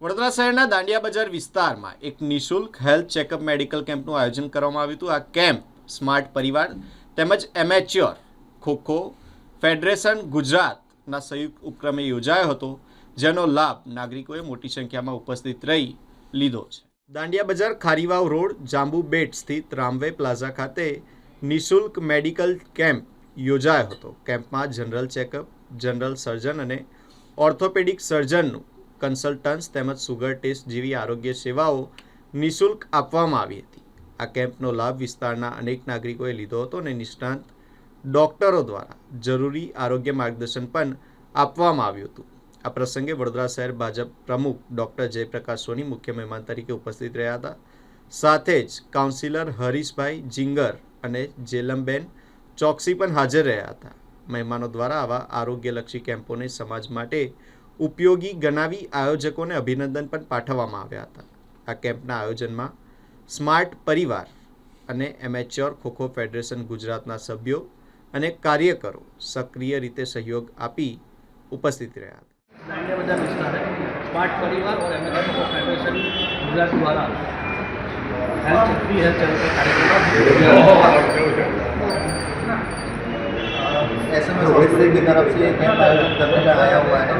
વડોદરા શહેરના દાંડિયા બજાર વિસ્તારમાં એક નિઃશુલ્ક હેલ્થ ચેકઅપ મેડિકલ કેમ્પનું આયોજન કરવામાં આવ્યું હતું। આ કેમ્પ સ્માર્ટ પરિવાર તેમજ એમેચ્યોર ખોખો ફેડરેશન ગુજરાતના સંયુક્ત ઉપક્રમે યોજાયો હતો, જેનો લાભ નાગરિકોએ મોટી સંખ્યામાં ઉપસ્થિત રહી લીધો છે। દાંડિયા બજાર ખારીવાવ રોડ જાંબુ બેટ સ્થિત રામવે પ્લાઝા ખાતે નિઃશુલ્ક મેડિકલ કેમ્પ યોજાયો હતો। કેમ્પમાં જનરલ ચેકઅપ, જનરલ સર્જન અને ઓર્થોપેડિક સર્જનનું કન્સલ્ટન્સ તેમજ સુગર ટેસ્ટ જેવી આરોગ્ય સેવાઓ નિઃશુલ્ક આપવામાં આવી હતી। આ કેમ્પનો લાભ વિસ્તારના અનેક નાગરિકોએ લીધો હતો અને નિષ્ણાંત ડોક્ટરો દ્વારા જરૂરી આરોગ્ય માર્ગદર્શન પણ આપવામાં આવ્યું હતું। આ પ્રસંગે વડોદરા શહેર ભાજપ પ્રમુખ ડૉક્ટર જયપ્રકાશ સોની મુખ્ય મહેમાન તરીકે ઉપસ્થિત રહ્યા હતા। સાથે જ કાઉન્સિલર હરીશભાઈ જીંગર અને જેલમબેન ચોકસી પણ હાજર રહ્યા હતા। મહેમાનો દ્વારા આવા આરોગ્યલક્ષી કેમ્પોને સમાજ માટે ઉપયોગી ગણાવી આયોજકોને અભિનંદન પણ પાઠવવામાં આવ્યા હતા। આ કેમ્પના આયોજનમાં સ્માર્ટ પરિવાર અને એમેચ્યોર ખોખો ફેડરેશન ગુજરાતના સભ્યો અને કાર્યકરો સક્રિય રીતે સહયોગ આપી ઉપસ્થિત રહ્યા હતા। दांडिया बाजार विस्तार है। स्मार्ट परिवार और एमेच्योर खो फेडरेशन गुजरात द्वारा फ्री हेल्थ चैनल का कार्यक्रम SMS हॉस्पिटल की तरफ से कैंप आयोजित करने का आया हुआ है।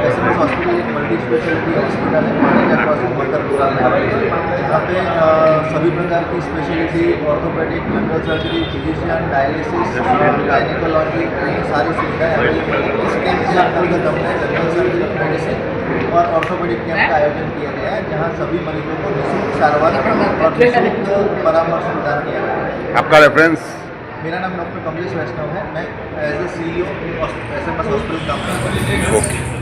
SMS हॉस्पिटल एक मल्टी स्पेशलिटी हॉस्पिटल है मानेजा क्रॉसिंग बकरपुरा में, जहाँ पे सभी प्रकार की speciality orthopaedic, general surgery, physician, dialysis, gynaecology सारी सुविधाएं अवेलेबल है। इस कैंप के अंतर्गत हमने जनरल सर्जरी, मेडिसिन और ऑर्थोपेडिक कैंप का आयोजन किया गया है, जहाँ सभी मरीजों को निःशुल्क सारवार और निःशुल्क परामर्श प्रदान किया गया है। आपका रेफरेंस? मेरा नाम डॉक्टर कमलेश वैष्णव है। मैं as a CEO SMS hospital काम करता हूँ। ओके।